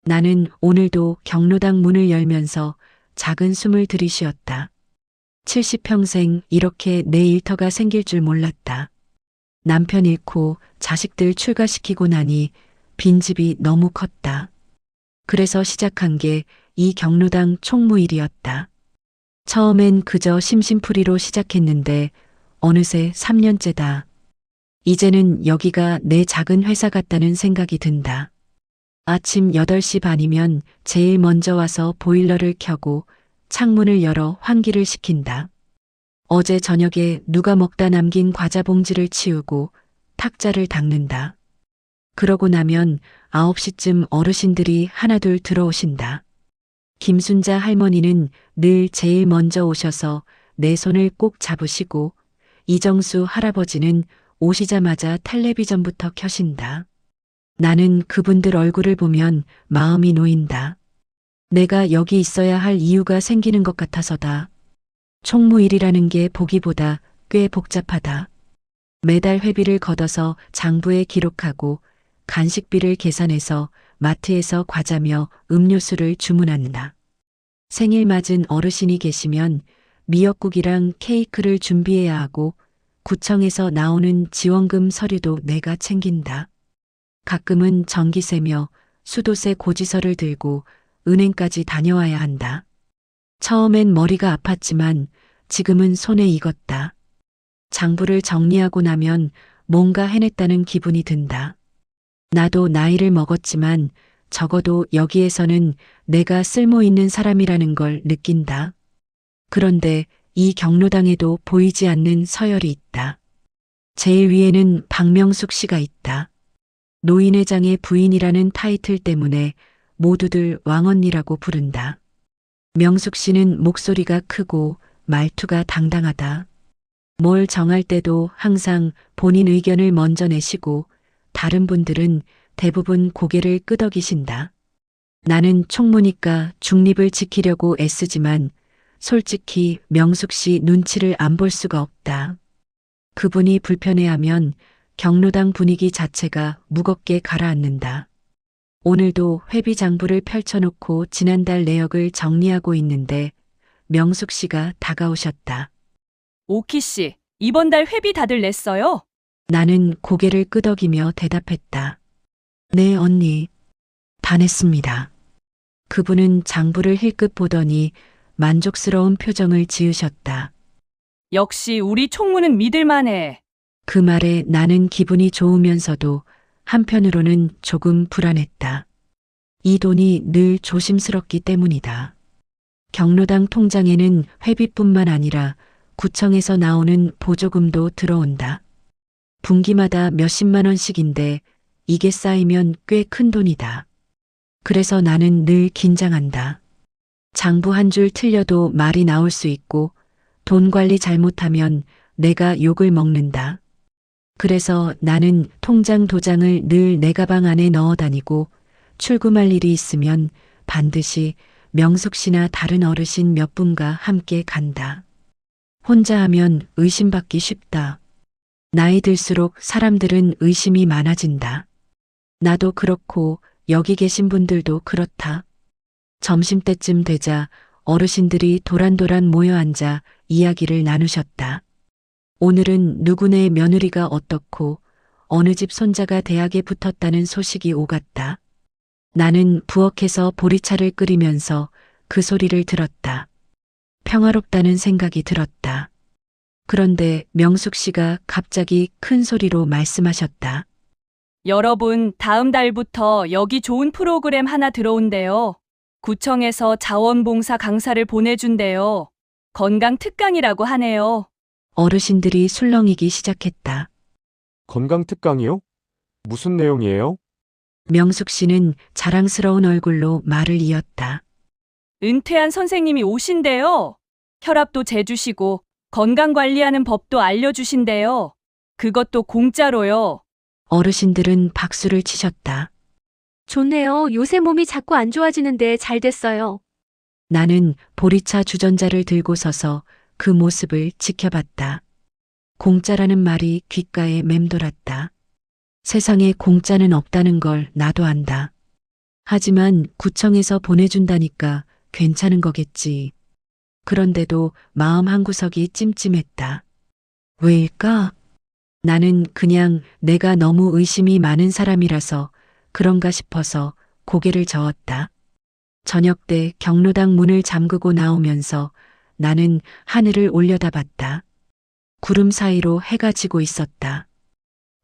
나는 오늘도 경로당 문을 열면서 작은 숨을 들이쉬었다. 70평생 이렇게 내 일터가 생길 줄 몰랐다. 남편 잃고 자식들 출가시키고 나니 빈집이 너무 컸다. 그래서 시작한 게 이 경로당 총무일이었다. 처음엔 그저 심심풀이로 시작했는데 어느새 3년째다. 이제는 여기가 내 작은 회사 같다는 생각이 든다. 아침 8시 반이면 제일 먼저 와서 보일러를 켜고 창문을 열어 환기를 시킨다. 어제 저녁에 누가 먹다 남긴 과자 봉지를 치우고 탁자를 닦는다. 그러고 나면 9시쯤 어르신들이 하나둘 들어오신다. 김순자 할머니는 늘 제일 먼저 오셔서 내 손을 꼭 잡으시고 이정수 할아버지는 오시자마자 텔레비전부터 켜신다. 나는 그분들 얼굴을 보면 마음이 놓인다. 내가 여기 있어야 할 이유가 생기는 것 같아서다. 총무일이라는 게 보기보다 꽤 복잡하다. 매달 회비를 걷어서 장부에 기록하고 간식비를 계산해서 마트에서 과자며 음료수를 주문한다. 생일 맞은 어르신이 계시면 미역국이랑 케이크를 준비해야 하고 구청에서 나오는 지원금 서류도 내가 챙긴다. 가끔은 전기세며 수도세 고지서를 들고 은행까지 다녀와야 한다. 처음엔 머리가 아팠지만 지금은 손에 익었다. 장부를 정리하고 나면 뭔가 해냈다는 기분이 든다. 나도 나이를 먹었지만 적어도 여기에서는 내가 쓸모 있는 사람이라는 걸 느낀다. 그런데 이 경로당에도 보이지 않는 서열이 있다. 제일 위에는 박명숙 씨가 있다. 노인회장의 부인이라는 타이틀 때문에 모두들 왕언니라고 부른다. 명숙 씨는 목소리가 크고 말투가 당당하다. 뭘 정할 때도 항상 본인 의견을 먼저 내시고 다른 분들은 대부분 고개를 끄덕이신다. 나는 총무니까 중립을 지키려고 애쓰지만 솔직히 명숙 씨 눈치를 안 볼 수가 없다. 그분이 불편해하면 경로당 분위기 자체가 무겁게 가라앉는다. 오늘도 회비 장부를 펼쳐놓고 지난달 내역을 정리하고 있는데 명숙 씨가 다가오셨다. 오키 씨, 이번 달 회비 다들 냈어요? 나는 고개를 끄덕이며 대답했다. 네, 언니. 다 냈습니다. 그분은 장부를 힐끗 보더니 만족스러운 표정을 지으셨다. 역시 우리 총무는 믿을만해. 그 말에 나는 기분이 좋으면서도 한편으로는 조금 불안했다. 이 돈이 늘 조심스럽기 때문이다. 경로당 통장에는 회비뿐만 아니라 구청에서 나오는 보조금도 들어온다. 분기마다 몇십만 원씩인데 이게 쌓이면 꽤 큰 돈이다. 그래서 나는 늘 긴장한다. 장부 한 줄 틀려도 말이 나올 수 있고 돈 관리 잘못하면 내가 욕을 먹는다. 그래서 나는 통장 도장을 늘 내 가방 안에 넣어 다니고 출금할 일이 있으면 반드시 명숙 씨나 다른 어르신 몇 분과 함께 간다. 혼자 하면 의심받기 쉽다. 나이 들수록 사람들은 의심이 많아진다. 나도 그렇고 여기 계신 분들도 그렇다. 점심때쯤 되자 어르신들이 도란도란 모여 앉아 이야기를 나누셨다. 오늘은 누구네 며느리가 어떻고 어느 집 손자가 대학에 붙었다는 소식이 오갔다. 나는 부엌에서 보리차를 끓이면서 그 소리를 들었다. 평화롭다는 생각이 들었다. 그런데 명숙 씨가 갑자기 큰 소리로 말씀하셨다. 여러분, 다음 달부터 여기 좋은 프로그램 하나 들어온대요. 구청에서 자원봉사 강사를 보내준대요. 건강 특강이라고 하네요. 어르신들이 술렁이기 시작했다. 건강 특강이요? 무슨 내용이에요? 명숙 씨는 자랑스러운 얼굴로 말을 이었다. 은퇴한 선생님이 오신대요. 혈압도 재주시고 건강 관리하는 법도 알려주신대요. 그것도 공짜로요. 어르신들은 박수를 치셨다. 좋네요. 요새 몸이 자꾸 안 좋아지는데 잘 됐어요. 나는 보리차 주전자를 들고 서서 그 모습을 지켜봤다. 공짜라는 말이 귓가에 맴돌았다. 세상에 공짜는 없다는 걸 나도 안다. 하지만 구청에서 보내준다니까 괜찮은 거겠지. 그런데도 마음 한구석이 찜찜했다. 왜일까? 나는 그냥 내가 너무 의심이 많은 사람이라서 그런가 싶어서 고개를 저었다. 저녁 때 경로당 문을 잠그고 나오면서 나는 하늘을 올려다봤다. 구름 사이로 해가 지고 있었다.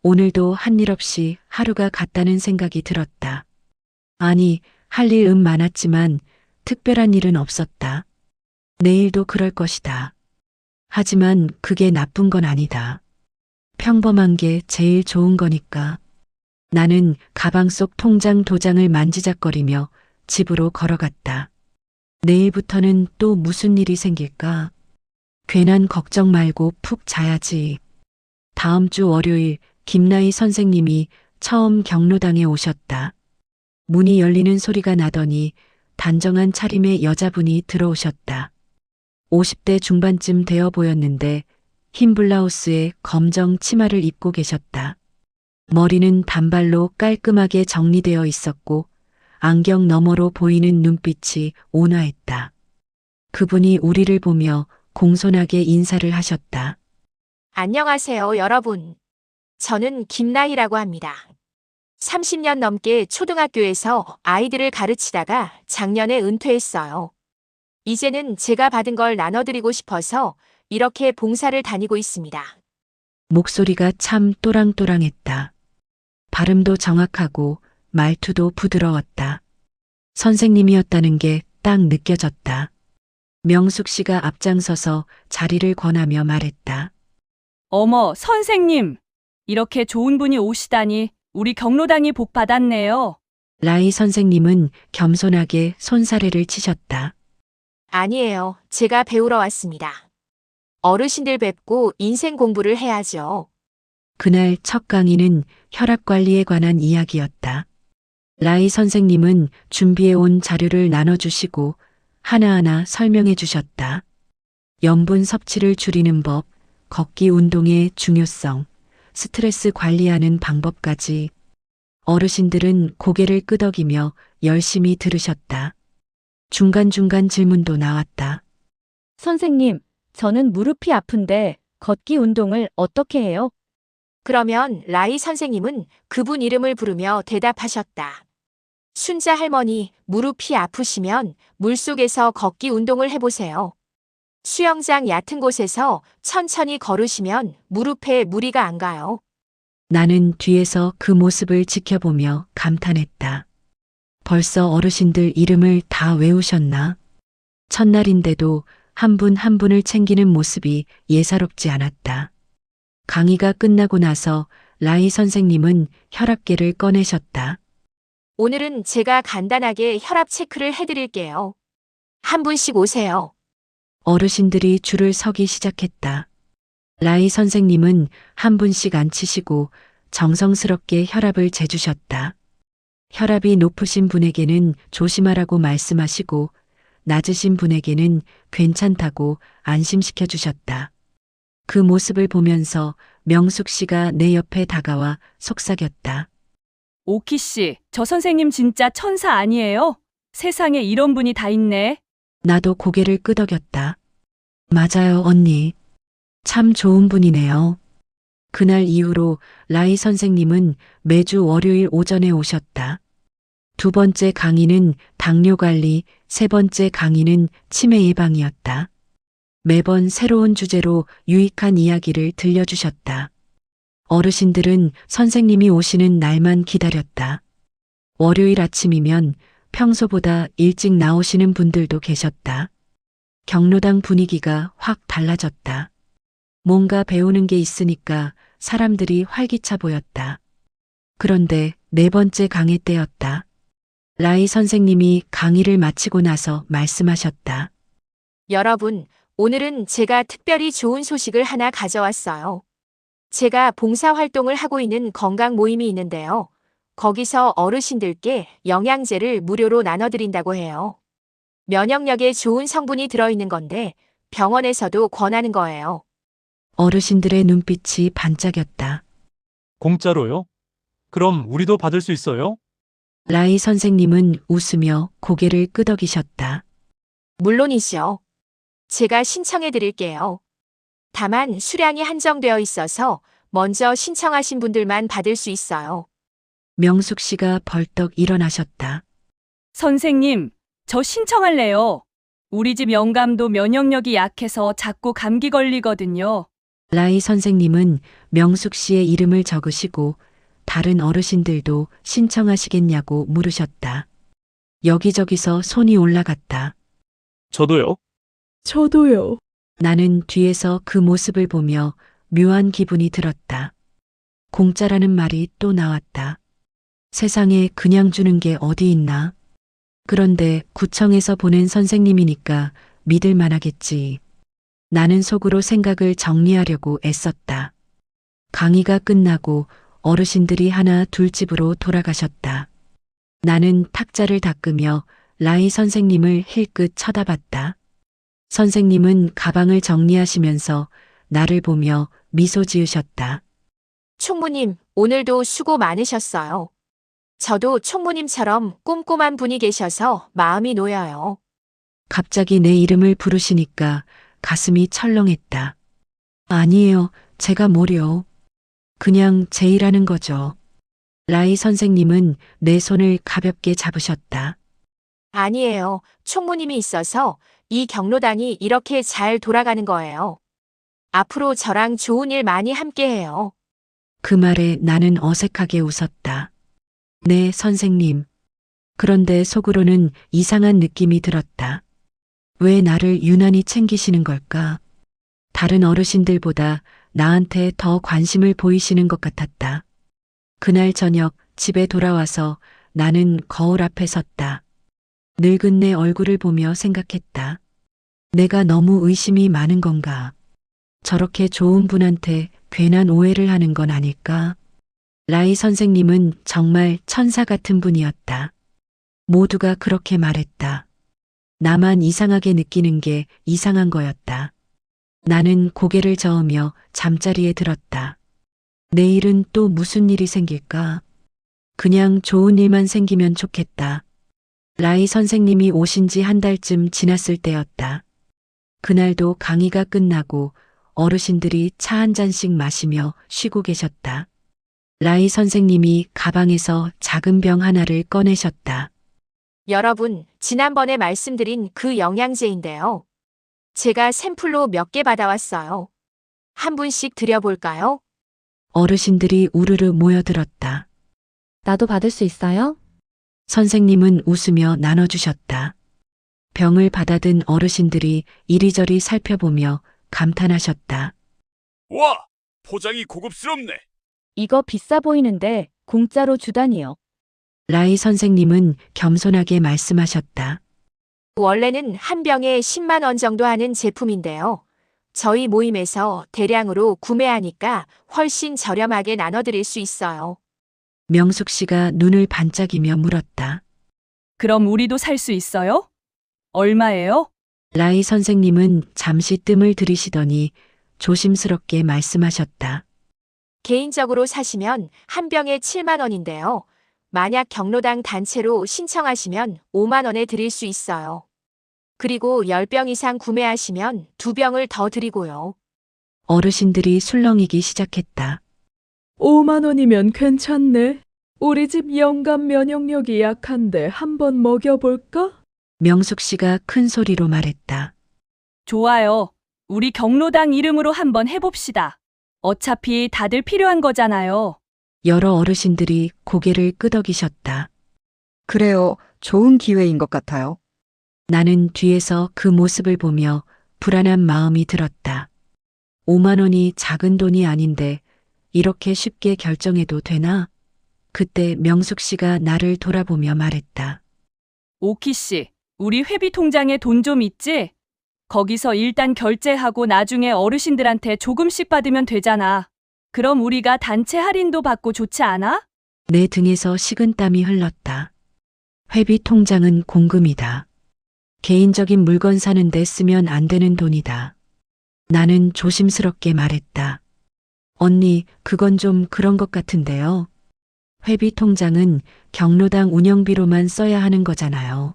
오늘도 한 일 없이 하루가 갔다는 생각이 들었다. 아니, 할 일 많았지만 특별한 일은 없었다. 내일도 그럴 것이다. 하지만 그게 나쁜 건 아니다. 평범한 게 제일 좋은 거니까. 나는 가방 속 통장 도장을 만지작거리며 집으로 걸어갔다. 내일부터는 또 무슨 일이 생길까? 괜한 걱정 말고 푹 자야지. 다음 주 월요일 김나희 선생님이 처음 경로당에 오셨다. 문이 열리는 소리가 나더니 단정한 차림의 여자분이 들어오셨다. 50대 중반쯤 되어 보였는데 흰 블라우스에 검정 치마를 입고 계셨다. 머리는 단발로 깔끔하게 정리되어 있었고 안경 너머로 보이는 눈빛이 온화했다. 그분이 우리를 보며 공손하게 인사를 하셨다. 안녕하세요, 여러분. 저는 김나희라고 합니다. 30년 넘게 초등학교에서 아이들을 가르치다가 작년에 은퇴했어요. 이제는 제가 받은 걸 나눠드리고 싶어서 이렇게 봉사를 다니고 있습니다. 목소리가 참 또랑또랑했다. 발음도 정확하고 말투도 부드러웠다. 선생님이었다는 게 딱 느껴졌다. 명숙 씨가 앞장서서 자리를 권하며 말했다. 어머, 선생님. 이렇게 좋은 분이 오시다니 우리 경로당이 복 받았네요. 라이 선생님은 겸손하게 손사래를 치셨다. 아니에요. 제가 배우러 왔습니다. 어르신들 뵙고 인생 공부를 해야죠. 그날 첫 강의는 혈압 관리에 관한 이야기였다. 라이 선생님은 준비해온 자료를 나눠주시고 하나하나 설명해 주셨다. 염분 섭취를 줄이는 법, 걷기 운동의 중요성, 스트레스 관리하는 방법까지. 어르신들은 고개를 끄덕이며 열심히 들으셨다. 중간중간 질문도 나왔다. 선생님, 저는 무릎이 아픈데 걷기 운동을 어떻게 해요? 그러면 라이 선생님은 그분 이름을 부르며 대답하셨다. 순자 할머니, 무릎이 아프시면 물속에서 걷기 운동을 해보세요. 수영장 얕은 곳에서 천천히 걸으시면 무릎에 무리가 안 가요. 나는 뒤에서 그 모습을 지켜보며 감탄했다. 벌써 어르신들 이름을 다 외우셨나? 첫날인데도 한 분 한 분을 챙기는 모습이 예사롭지 않았다. 강의가 끝나고 나서 라이 선생님은 혈압계를 꺼내셨다. 오늘은 제가 간단하게 혈압 체크를 해드릴게요. 한 분씩 오세요. 어르신들이 줄을 서기 시작했다. 라이 선생님은 한 분씩 앉히시고 정성스럽게 혈압을 재주셨다. 혈압이 높으신 분에게는 조심하라고 말씀하시고 낮으신 분에게는 괜찮다고 안심시켜 주셨다. 그 모습을 보면서 명숙 씨가 내 옆에 다가와 속삭였다. 오키 씨, 저 선생님 진짜 천사 아니에요? 세상에 이런 분이 다 있네. 나도 고개를 끄덕였다. 맞아요, 언니. 참 좋은 분이네요. 그날 이후로 라이 선생님은 매주 월요일 오전에 오셨다. 두 번째 강의는 당뇨 관리, 세 번째 강의는 치매 예방이었다. 매번 새로운 주제로 유익한 이야기를 들려주셨다. 어르신들은 선생님이 오시는 날만 기다렸다. 월요일 아침이면 평소보다 일찍 나오시는 분들도 계셨다. 경로당 분위기가 확 달라졌다. 뭔가 배우는 게 있으니까 사람들이 활기차 보였다. 그런데 네 번째 강의 때였다. 라이 선생님이 강의를 마치고 나서 말씀하셨다. 여러분, 오늘은 제가 특별히 좋은 소식을 하나 가져왔어요. 제가 봉사활동을 하고 있는 건강 모임이 있는데요. 거기서 어르신들께 영양제를 무료로 나눠드린다고 해요. 면역력에 좋은 성분이 들어있는 건데 병원에서도 권하는 거예요. 어르신들의 눈빛이 반짝였다. 공짜로요? 그럼 우리도 받을 수 있어요? 라이 선생님은 웃으며 고개를 끄덕이셨다. 물론이죠. 제가 신청해 드릴게요. 다만 수량이 한정되어 있어서 먼저 신청하신 분들만 받을 수 있어요. 명숙 씨가 벌떡 일어나셨다. 선생님, 저 신청할래요. 우리 집 영감도 면역력이 약해서 자꾸 감기 걸리거든요. 라이 선생님은 명숙 씨의 이름을 적으시고 다른 어르신들도 신청하시겠냐고 물으셨다. 여기저기서 손이 올라갔다. 저도요. 저도요. 나는 뒤에서 그 모습을 보며 묘한 기분이 들었다. 공짜라는 말이 또 나왔다. 세상에 그냥 주는 게 어디 있나? 그런데 구청에서 보낸 선생님이니까 믿을 만하겠지. 나는 속으로 생각을 정리하려고 애썼다. 강의가 끝나고 어르신들이 하나 둘 집으로 돌아가셨다. 나는 탁자를 닦으며 라이 선생님을 힐끗 쳐다봤다. 선생님은 가방을 정리하시면서 나를 보며 미소 지으셨다. 총무님, 오늘도 수고 많으셨어요. 저도 총무님처럼 꼼꼼한 분이 계셔서 마음이 놓여요. 갑자기 내 이름을 부르시니까 가슴이 철렁했다. 아니에요, 제가 뭐려. 그냥 제 일하는 거죠. 라이 선생님은 내 손을 가볍게 잡으셨다. 아니에요. 총무님이 있어서 이 경로당이 이렇게 잘 돌아가는 거예요. 앞으로 저랑 좋은 일 많이 함께 해요. 그 말에 나는 어색하게 웃었다. 네, 선생님. 그런데 속으로는 이상한 느낌이 들었다. 왜 나를 유난히 챙기시는 걸까? 다른 어르신들보다 나한테 더 관심을 보이시는 것 같았다. 그날 저녁 집에 돌아와서 나는 거울 앞에 섰다. 늙은 내 얼굴을 보며 생각했다. 내가 너무 의심이 많은 건가? 저렇게 좋은 분한테 괜한 오해를 하는 건 아닐까? 라이 선생님은 정말 천사 같은 분이었다. 모두가 그렇게 말했다. 나만 이상하게 느끼는 게 이상한 거였다. 나는 고개를 저으며 잠자리에 들었다. 내일은 또 무슨 일이 생길까? 그냥 좋은 일만 생기면 좋겠다. 라이 선생님이 오신 지 한 달쯤 지났을 때였다. 그날도 강의가 끝나고 어르신들이 차 한 잔씩 마시며 쉬고 계셨다. 라이 선생님이 가방에서 작은 병 하나를 꺼내셨다. 여러분, 지난번에 말씀드린 그 영양제인데요. 제가 샘플로 몇 개 받아왔어요. 한 분씩 드려볼까요? 어르신들이 우르르 모여들었다. 나도 받을 수 있어요? 선생님은 웃으며 나눠주셨다. 병을 받아든 어르신들이 이리저리 살펴보며 감탄하셨다. 와, 포장이 고급스럽네. 이거 비싸 보이는데 공짜로 주다니요. 라이 선생님은 겸손하게 말씀하셨다. 원래는 한 병에 10만 원 정도 하는 제품인데요. 저희 모임에서 대량으로 구매하니까 훨씬 저렴하게 나눠드릴 수 있어요. 명숙 씨가 눈을 반짝이며 물었다. 그럼 우리도 살 수 있어요? 얼마예요? 라이 선생님은 잠시 뜸을 들이시더니 조심스럽게 말씀하셨다. 개인적으로 사시면 한 병에 7만 원인데요. 만약 경로당 단체로 신청하시면 5만 원에 드릴 수 있어요. 그리고 10병 이상 구매하시면 2병을 더 드리고요. 어르신들이 술렁이기 시작했다. 5만 원이면 괜찮네. 우리 집 영감 면역력이 약한데 한번 먹여볼까? 명숙 씨가 큰 소리로 말했다. 좋아요. 우리 경로당 이름으로 한번 해봅시다. 어차피 다들 필요한 거잖아요. 여러 어르신들이 고개를 끄덕이셨다. 그래요. 좋은 기회인 것 같아요. 나는 뒤에서 그 모습을 보며 불안한 마음이 들었다. 5만 원이 작은 돈이 아닌데 이렇게 쉽게 결정해도 되나? 그때 명숙 씨가 나를 돌아보며 말했다. 오키 씨, 우리 회비 통장에 돈 좀 있지? 거기서 일단 결제하고 나중에 어르신들한테 조금씩 받으면 되잖아. 그럼 우리가 단체 할인도 받고 좋지 않아? 내 등에서 식은땀이 흘렀다. 회비 통장은 공금이다. 개인적인 물건 사는데 쓰면 안 되는 돈이다. 나는 조심스럽게 말했다. 언니, 그건 좀 그런 것 같은데요. 회비 통장은 경로당 운영비로만 써야 하는 거잖아요.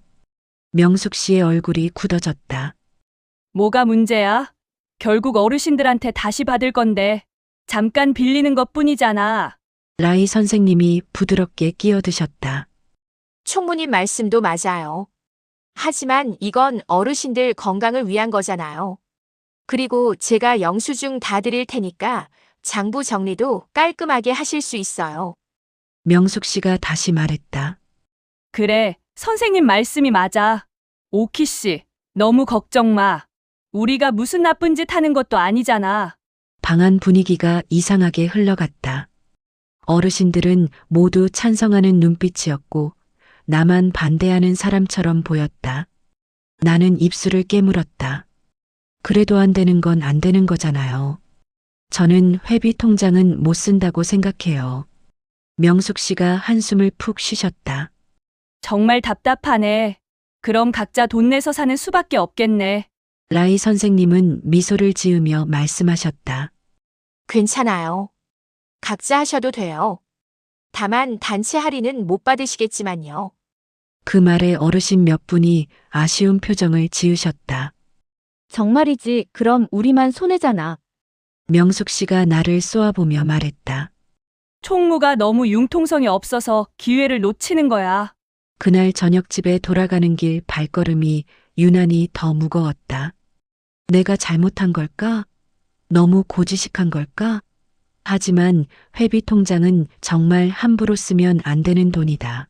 명숙 씨의 얼굴이 굳어졌다. 뭐가 문제야? 결국 어르신들한테 다시 받을 건데 잠깐 빌리는 것뿐이잖아. 라이 선생님이 부드럽게 끼어드셨다. 총무님 말씀도 맞아요. 하지만 이건 어르신들 건강을 위한 거잖아요. 그리고 제가 영수증 다 드릴 테니까 장부 정리도 깔끔하게 하실 수 있어요. 명숙 씨가 다시 말했다. 그래, 선생님 말씀이 맞아. 오키 씨, 너무 걱정 마. 우리가 무슨 나쁜 짓 하는 것도 아니잖아. 방 안 분위기가 이상하게 흘러갔다. 어르신들은 모두 찬성하는 눈빛이었고 나만 반대하는 사람처럼 보였다. 나는 입술을 깨물었다. 그래도 안 되는 건 안 되는 거잖아요. 저는 회비 통장은 못 쓴다고 생각해요. 명숙 씨가 한숨을 푹 쉬셨다. 정말 답답하네. 그럼 각자 돈 내서 사는 수밖에 없겠네. 라이 선생님은 미소를 지으며 말씀하셨다. 괜찮아요. 각자 하셔도 돼요. 다만 단체 할인은 못 받으시겠지만요. 그 말에 어르신 몇 분이 아쉬운 표정을 지으셨다. 정말이지, 그럼 우리만 손해잖아. 명숙 씨가 나를 쏘아보며 말했다. 총무가 너무 융통성이 없어서 기회를 놓치는 거야. 그날 저녁 집에 돌아가는 길 발걸음이 유난히 더 무거웠다. 내가 잘못한 걸까? 너무 고지식한 걸까? 하지만 회비 통장은 정말 함부로 쓰면 안 되는 돈이다.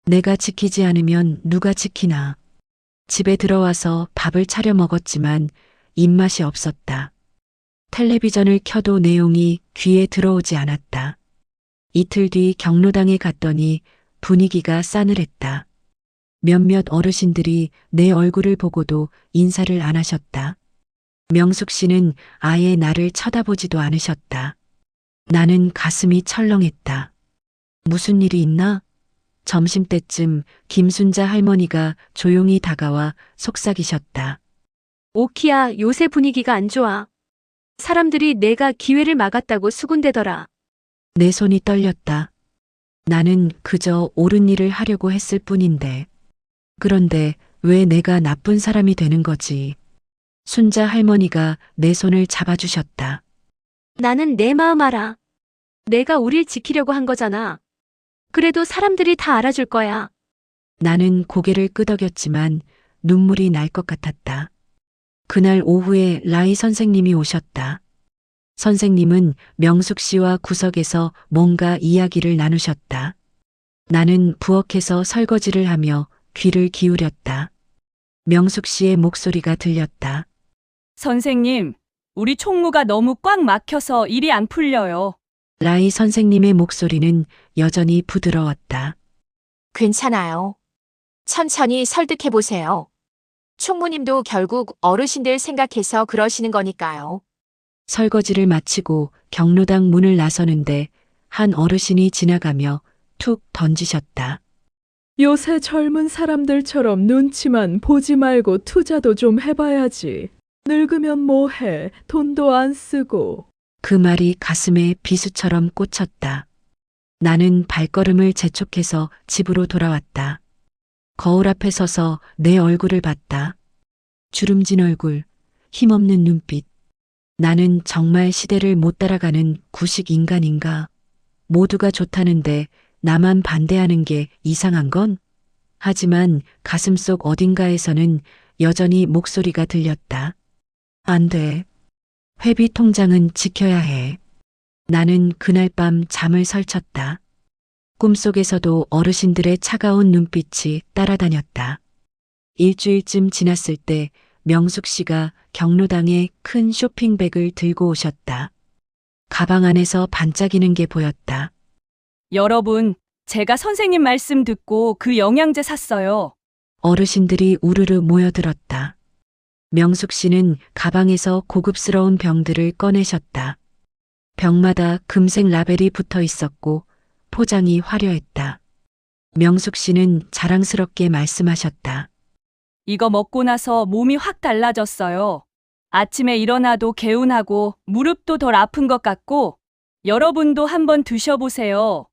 내가 지키지 않으면 누가 지키나. 집에 들어와서 밥을 차려 먹었지만 입맛이 없었다. 텔레비전을 켜도 내용이 귀에 들어오지 않았다. 이틀 뒤 경로당에 갔더니 분위기가 싸늘했다. 몇몇 어르신들이 내 얼굴을 보고도 인사를 안 하셨다. 명숙 씨는 아예 나를 쳐다보지도 않으셨다. 나는 가슴이 철렁했다. 무슨 일이 있나? 점심때쯤 김순자 할머니가 조용히 다가와 속삭이셨다. 오키야, 요새 분위기가 안 좋아. 사람들이 내가 기회를 막았다고 수군대더라. 내 손이 떨렸다. 나는 그저 옳은 일을 하려고 했을 뿐인데. 그런데 왜 내가 나쁜 사람이 되는 거지? 순자 할머니가 내 손을 잡아주셨다. 나는 내 마음 알아. 내가 우릴 지키려고 한 거잖아. 그래도 사람들이 다 알아줄 거야. 나는 고개를 끄덕였지만 눈물이 날 것 같았다. 그날 오후에 라이 선생님이 오셨다. 선생님은 명숙 씨와 구석에서 뭔가 이야기를 나누셨다. 나는 부엌에서 설거지를 하며 귀를 기울였다. 명숙 씨의 목소리가 들렸다. 선생님, 우리 총무가 너무 꽉 막혀서 일이 안 풀려요. 라이 선생님의 목소리는 여전히 부드러웠다. 괜찮아요. 천천히 설득해 보세요. 총무님도 결국 어르신들 생각해서 그러시는 거니까요. 설거지를 마치고 경로당 문을 나서는데 한 어르신이 지나가며 툭 던지셨다. 요새 젊은 사람들처럼 눈치만 보지 말고 투자도 좀 해봐야지. 늙으면 뭐해? 돈도 안 쓰고. 그 말이 가슴에 비수처럼 꽂혔다. 나는 발걸음을 재촉해서 집으로 돌아왔다. 거울 앞에 서서 내 얼굴을 봤다. 주름진 얼굴, 힘없는 눈빛. 나는 정말 시대를 못 따라가는 구식 인간인가? 모두가 좋다는데 나만 반대하는 게 이상한 건? 하지만 가슴속 어딘가에서는 여전히 목소리가 들렸다. 안 돼. 회비 통장은 지켜야 해. 나는 그날 밤 잠을 설쳤다. 꿈속에서도 어르신들의 차가운 눈빛이 따라다녔다. 일주일쯤 지났을 때 명숙 씨가 경로당에 큰 쇼핑백을 들고 오셨다. 가방 안에서 반짝이는 게 보였다. 여러분, 제가 선생님 말씀 듣고 그 영양제 샀어요. 어르신들이 우르르 모여들었다. 명숙 씨는 가방에서 고급스러운 병들을 꺼내셨다. 병마다 금색 라벨이 붙어 있었고 포장이 화려했다. 명숙 씨는 자랑스럽게 말씀하셨다. 이거 먹고 나서 몸이 확 달라졌어요. 아침에 일어나도 개운하고 무릎도 덜 아픈 것 같고 여러분도 한번 드셔보세요.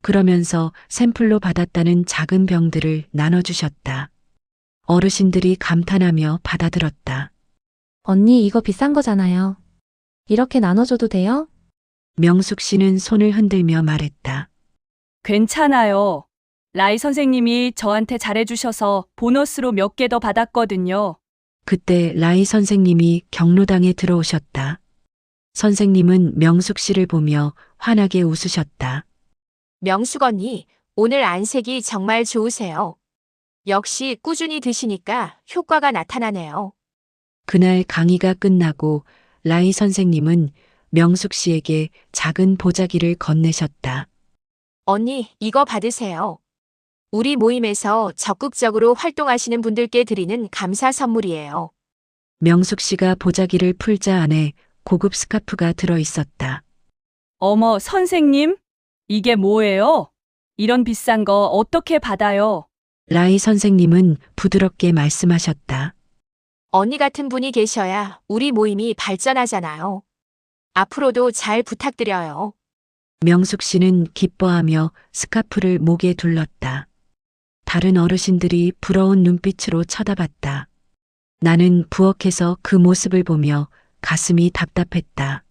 그러면서 샘플로 받았다는 작은 병들을 나눠주셨다. 어르신들이 감탄하며 받아들었다. 언니, 이거 비싼 거잖아요. 이렇게 나눠줘도 돼요? 명숙 씨는 손을 흔들며 말했다. 괜찮아요. 라이 선생님이 저한테 잘해주셔서 보너스로 몇 개 더 받았거든요. 그때 라이 선생님이 경로당에 들어오셨다. 선생님은 명숙 씨를 보며 환하게 웃으셨다. 명숙 언니, 오늘 안색이 정말 좋으세요. 역시 꾸준히 드시니까 효과가 나타나네요. 그날 강의가 끝나고 라이 선생님은 명숙 씨에게 작은 보자기를 건네셨다. 언니, 이거 받으세요. 우리 모임에서 적극적으로 활동하시는 분들께 드리는 감사 선물이에요. 명숙 씨가 보자기를 풀자 안에 고급 스카프가 들어 있었다. 어머, 선생님? 이게 뭐예요? 이런 비싼 거 어떻게 받아요? 라이 선생님은 부드럽게 말씀하셨다. 언니 같은 분이 계셔야 우리 모임이 발전하잖아요. 앞으로도 잘 부탁드려요. 명숙 씨는 기뻐하며 스카프를 목에 둘렀다. 다른 어르신들이 부러운 눈빛으로 쳐다봤다. 나는 부엌에서 그 모습을 보며 가슴이 답답했다.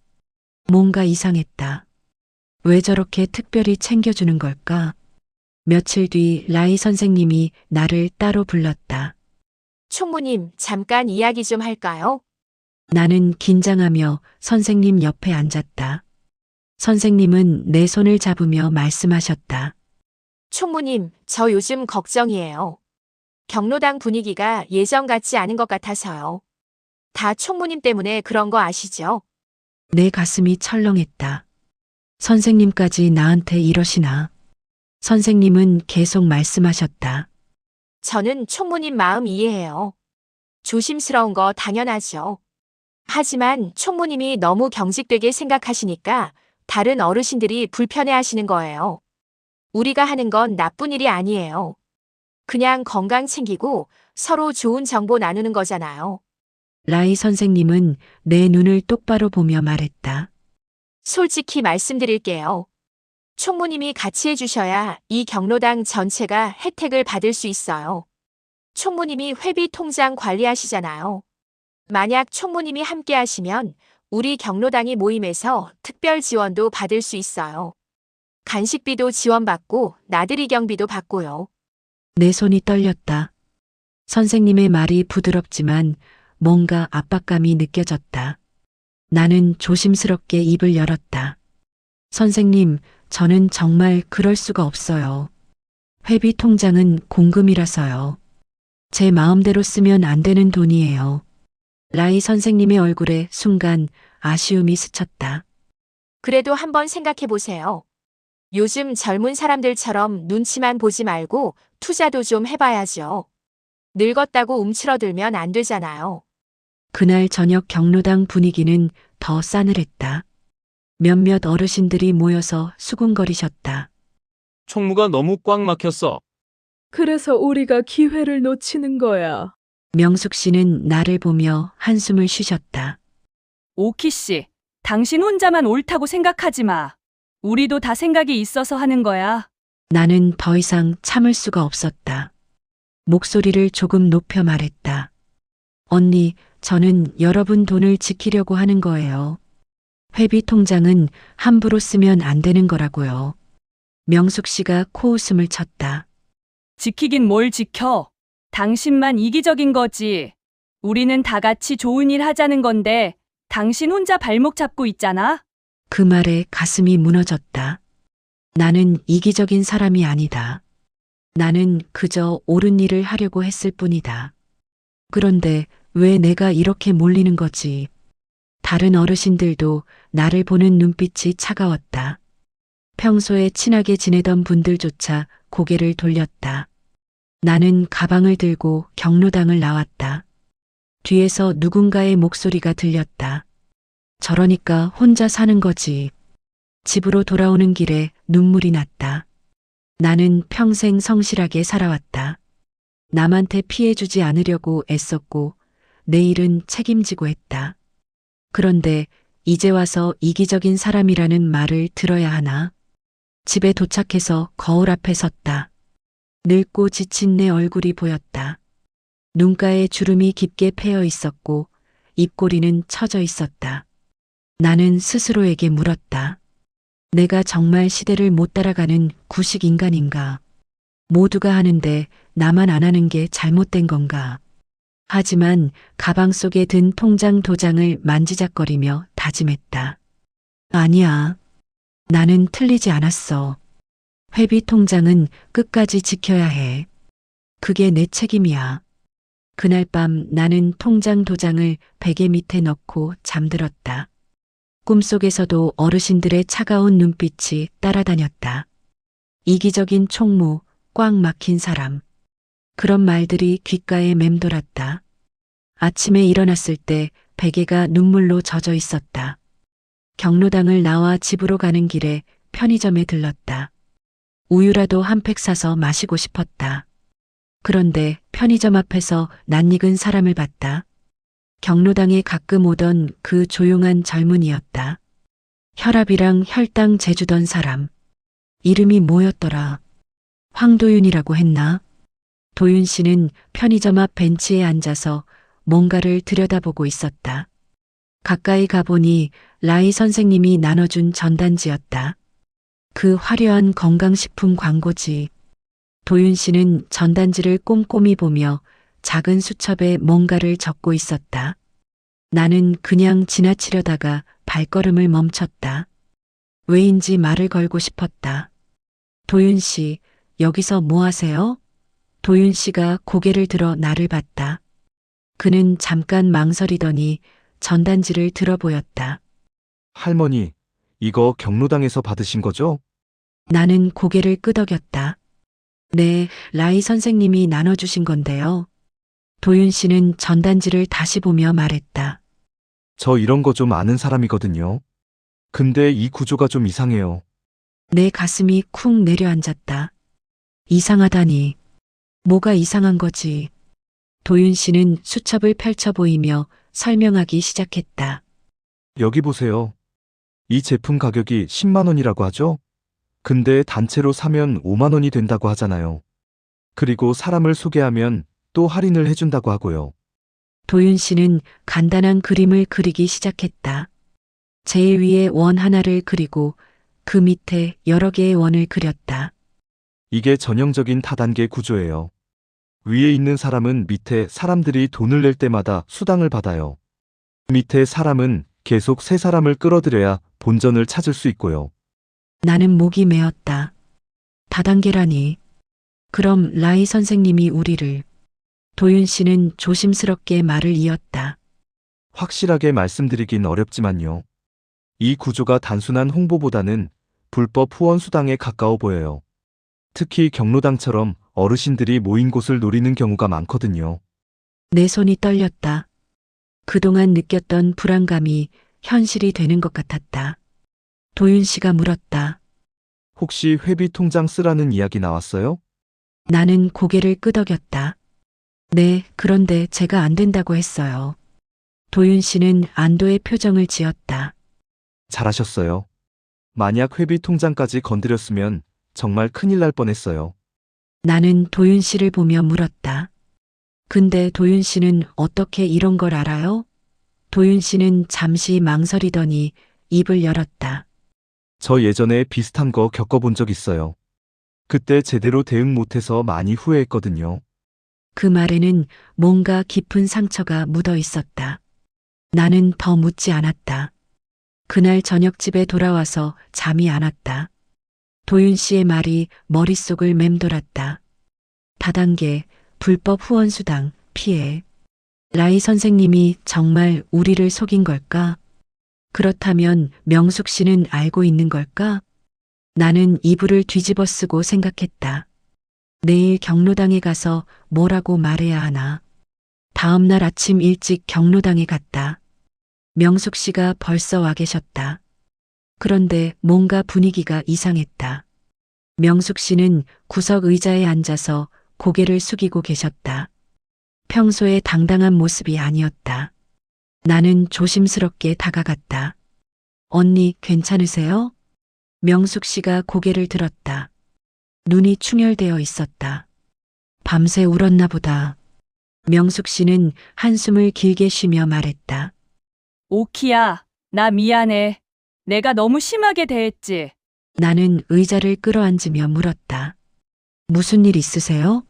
뭔가 이상했다. 왜 저렇게 특별히 챙겨주는 걸까? 며칠 뒤 라이 선생님이 나를 따로 불렀다. 총무님, 잠깐 이야기 좀 할까요? 나는 긴장하며 선생님 옆에 앉았다. 선생님은 내 손을 잡으며 말씀하셨다. 총무님, 저 요즘 걱정이에요. 경로당 분위기가 예전 같지 않은 것 같아서요. 다 총무님 때문에 그런 거 아시죠? 내 가슴이 철렁했다. 선생님까지 나한테 이러시나. 선생님은 계속 말씀하셨다. 저는 총무님 마음 이해해요. 조심스러운 거 당연하죠. 하지만 총무님이 너무 경직되게 생각하시니까 다른 어르신들이 불편해하시는 거예요. 우리가 하는 건 나쁜 일이 아니에요. 그냥 건강 챙기고 서로 좋은 정보 나누는 거잖아요. 라이 선생님은 내 눈을 똑바로 보며 말했다. 솔직히 말씀드릴게요. 총무님이 같이 해주셔야 이 경로당 전체가 혜택을 받을 수 있어요. 총무님이 회비 통장 관리하시잖아요. 만약 총무님이 함께 하시면 우리 경로당이 모임에서 특별 지원도 받을 수 있어요. 간식비도 지원받고 나들이 경비도 받고요. 내 손이 떨렸다. 선생님의 말이 부드럽지만 뭔가 압박감이 느껴졌다. 나는 조심스럽게 입을 열었다. 선생님, 저는 정말 그럴 수가 없어요. 회비 통장은 공금이라서요. 제 마음대로 쓰면 안 되는 돈이에요. 라이 선생님의 얼굴에 순간 아쉬움이 스쳤다. 그래도 한번 생각해 보세요. 요즘 젊은 사람들처럼 눈치만 보지 말고 투자도 좀 해봐야죠. 늙었다고 움츠러들면 안 되잖아요. 그날 저녁 경로당 분위기는 더 싸늘했다. 몇몇 어르신들이 모여서 수군거리셨다. 총무가 너무 꽉 막혔어. 그래서 우리가 기회를 놓치는 거야. 명숙 씨는 나를 보며 한숨을 쉬셨다. 오키 씨, 당신 혼자만 옳다고 생각하지 마. 우리도 다 생각이 있어서 하는 거야. 나는 더 이상 참을 수가 없었다. 목소리를 조금 높여 말했다. 언니, 저는 여러분 돈을 지키려고 하는 거예요. 회비 통장은 함부로 쓰면 안 되는 거라고요. 명숙 씨가 코웃음을 쳤다. 지키긴 뭘 지켜. 당신만 이기적인 거지. 우리는 다 같이 좋은 일 하자는 건데 당신 혼자 발목 잡고 있잖아. 그 말에 가슴이 무너졌다. 나는 이기적인 사람이 아니다. 나는 그저 옳은 일을 하려고 했을 뿐이다. 그런데 왜 내가 이렇게 몰리는 거지? 다른 어르신들도 나를 보는 눈빛이 차가웠다. 평소에 친하게 지내던 분들조차 고개를 돌렸다. 나는 가방을 들고 경로당을 나왔다. 뒤에서 누군가의 목소리가 들렸다. 저러니까 혼자 사는 거지. 집으로 돌아오는 길에 눈물이 났다. 나는 평생 성실하게 살아왔다. 남한테 피해주지 않으려고 애썼고 내 일은 책임지고 했다. 그런데 이제 와서 이기적인 사람이라는 말을 들어야 하나? 집에 도착해서 거울 앞에 섰다. 늙고 지친 내 얼굴이 보였다. 눈가에 주름이 깊게 패여 있었고 입꼬리는 처져 있었다. 나는 스스로에게 물었다. 내가 정말 시대를 못 따라가는 구식 인간인가? 모두가 하는데 나만 안 하는 게 잘못된 건가? 하지만 가방 속에 든 통장 도장을 만지작거리며 다짐했다. 아니야. 나는 틀리지 않았어. 회비 통장은 끝까지 지켜야 해. 그게 내 책임이야. 그날 밤 나는 통장 도장을 베개 밑에 넣고 잠들었다. 꿈속에서도 어르신들의 차가운 눈빛이 따라다녔다. 이기적인 총무, 꽉 막힌 사람. 그런 말들이 귓가에 맴돌았다. 아침에 일어났을 때 베개가 눈물로 젖어 있었다. 경로당을 나와 집으로 가는 길에 편의점에 들렀다. 우유라도 한 팩 사서 마시고 싶었다. 그런데 편의점 앞에서 낯익은 사람을 봤다. 경로당에 가끔 오던 그 조용한 젊은이였다. 혈압이랑 혈당 재주던 사람. 이름이 뭐였더라? 황도윤이라고 했나? 도윤 씨는 편의점 앞 벤치에 앉아서 뭔가를 들여다보고 있었다. 가까이 가보니 라이 선생님이 나눠준 전단지였다. 그 화려한 건강식품 광고지. 도윤 씨는 전단지를 꼼꼼히 보며 작은 수첩에 뭔가를 적고 있었다. 나는 그냥 지나치려다가 발걸음을 멈췄다. 왜인지 말을 걸고 싶었다. 도윤 씨, 여기서 뭐 하세요? 도윤 씨가 고개를 들어 나를 봤다. 그는 잠깐 망설이더니 전단지를 들어보였다. 할머니, 이거 경로당에서 받으신 거죠? 나는 고개를 끄덕였다. 네, 라이 선생님이 나눠주신 건데요. 도윤 씨는 전단지를 다시 보며 말했다. 저 이런 거 좀 아는 사람이거든요. 근데 이 구조가 좀 이상해요. 내 가슴이 쿵 내려앉았다. 이상하다니. 뭐가 이상한 거지? 도윤 씨는 수첩을 펼쳐 보이며 설명하기 시작했다. 여기 보세요. 이 제품 가격이 10만 원이라고 하죠? 근데 단체로 사면 5만 원이 된다고 하잖아요. 그리고 사람을 소개하면 또 할인을 해준다고 하고요. 도윤 씨는 간단한 그림을 그리기 시작했다. 제일 위에 원 하나를 그리고 그 밑에 여러 개의 원을 그렸다. 이게 전형적인 다단계 구조예요. 위에 있는 사람은 밑에 사람들이 돈을 낼 때마다 수당을 받아요. 밑에 사람은 계속 새 사람을 끌어들여야 본전을 찾을 수 있고요. 나는 목이 메었다. 다단계라니. 그럼 라이 선생님이 우리를. 도윤 씨는 조심스럽게 말을 이었다. 확실하게 말씀드리긴 어렵지만요. 이 구조가 단순한 홍보보다는 불법 후원 수당에 가까워 보여요. 특히 경로당처럼 어르신들이 모인 곳을 노리는 경우가 많거든요. 내 손이 떨렸다. 그동안 느꼈던 불안감이 현실이 되는 것 같았다. 도윤 씨가 물었다. 혹시 회비 통장 쓰라는 이야기 나왔어요? 나는 고개를 끄덕였다. 네, 그런데 제가 안 된다고 했어요. 도윤 씨는 안도의 표정을 지었다. 잘하셨어요. 만약 회비 통장까지 건드렸으면 정말 큰일 날 뻔했어요. 나는 도윤 씨를 보며 물었다. 근데 도윤 씨는 어떻게 이런 걸 알아요? 도윤 씨는 잠시 망설이더니 입을 열었다. 저 예전에 비슷한 거 겪어본 적 있어요. 그때 제대로 대응 못해서 많이 후회했거든요. 그 말에는 뭔가 깊은 상처가 묻어 있었다. 나는 더 묻지 않았다. 그날 저녁 집에 돌아와서 잠이 안 왔다. 도윤 씨의 말이 머릿속을 맴돌았다. 다단계, 불법 후원수당, 피해. 라이 선생님이 정말 우리를 속인 걸까? 그렇다면 명숙 씨는 알고 있는 걸까? 나는 이불을 뒤집어 쓰고 생각했다. 내일 경로당에 가서 뭐라고 말해야 하나? 다음 날 아침 일찍 경로당에 갔다. 명숙 씨가 벌써 와 계셨다. 그런데 뭔가 분위기가 이상했다. 명숙 씨는 구석 의자에 앉아서 고개를 숙이고 계셨다. 평소의 당당한 모습이 아니었다. 나는 조심스럽게 다가갔다. 언니, 괜찮으세요? 명숙 씨가 고개를 들었다. 눈이 충혈되어 있었다. 밤새 울었나 보다. 명숙 씨는 한숨을 길게 쉬며 말했다. 오키야, 나 미안해. 내가 너무 심하게 대했지. 나는 의자를 끌어앉으며 물었다. 무슨 일 있으세요?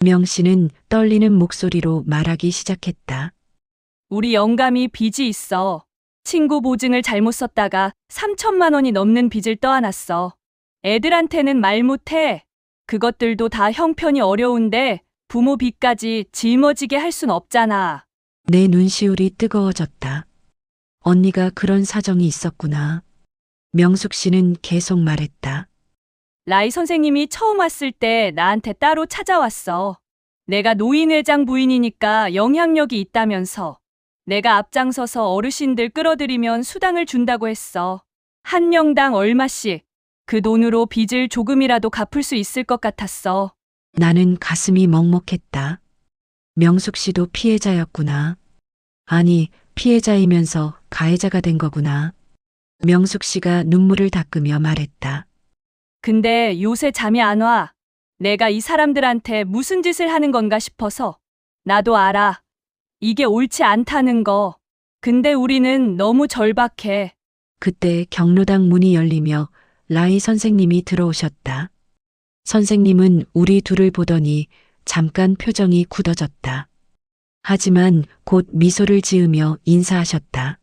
명 씨는 떨리는 목소리로 말하기 시작했다. 우리 영감이 빚이 있어. 친구 보증을 잘못 썼다가 3천만 원이 넘는 빚을 떠안았어. 애들한테는 말 못해. 그것들도 다 형편이 어려운데 부모 빚까지 짊어지게 할 순 없잖아. 내 눈시울이 뜨거워졌다. 언니가 그런 사정이 있었구나. 명숙 씨는 계속 말했다. 라이 선생님이 처음 왔을 때 나한테 따로 찾아왔어. 내가 노인회장 부인이니까 영향력이 있다면서. 내가 앞장서서 어르신들 끌어들이면 수당을 준다고 했어. 한 명당 얼마씩. 그 돈으로 빚을 조금이라도 갚을 수 있을 것 같았어. 나는 가슴이 먹먹했다. 명숙 씨도 피해자였구나. 아니, 피해자이면서 가해자가 된 거구나. 명숙 씨가 눈물을 닦으며 말했다. 근데 요새 잠이 안 와. 내가 이 사람들한테 무슨 짓을 하는 건가 싶어서. 나도 알아. 이게 옳지 않다는 거. 근데 우리는 너무 절박해. 그때 경로당 문이 열리며 라이 선생님이 들어오셨다. 선생님은 우리 둘을 보더니 잠깐 표정이 굳어졌다. 하지만 곧 미소를 지으며 인사하셨다.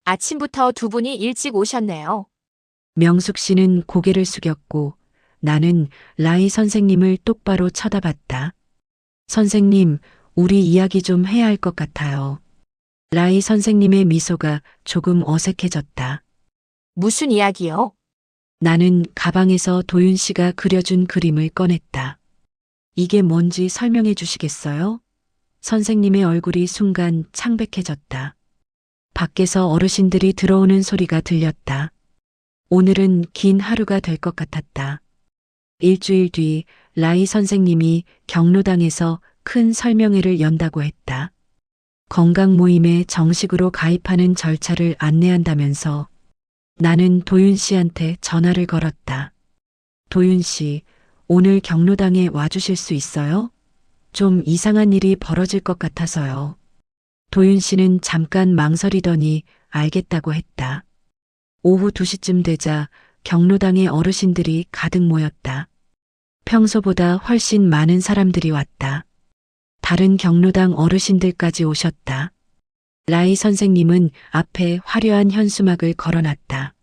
아침부터 두 분이 일찍 오셨네요. 명숙 씨는 고개를 숙였고 나는 라이 선생님을 똑바로 쳐다봤다. 선생님, 우리 이야기 좀 해야 할 것 같아요. 라이 선생님의 미소가 조금 어색해졌다. 무슨 이야기요? 나는 가방에서 도윤 씨가 그려준 그림을 꺼냈다. 이게 뭔지 설명해 주시겠어요? 선생님의 얼굴이 순간 창백해졌다. 밖에서 어르신들이 들어오는 소리가 들렸다. 오늘은 긴 하루가 될 것 같았다. 일주일 뒤 라이 선생님이 경로당에서 큰 설명회를 연다고 했다. 건강 모임에 정식으로 가입하는 절차를 안내한다면서 나는 도윤 씨한테 전화를 걸었다. 도윤 씨, 오늘 경로당에 와주실 수 있어요? 좀 이상한 일이 벌어질 것 같아서요. 도윤 씨는 잠깐 망설이더니 알겠다고 했다. 오후 2시쯤 되자 경로당에 어르신들이 가득 모였다. 평소보다 훨씬 많은 사람들이 왔다. 다른 경로당 어르신들까지 오셨다. 라이 선생님은 앞에 화려한 현수막을 걸어놨다.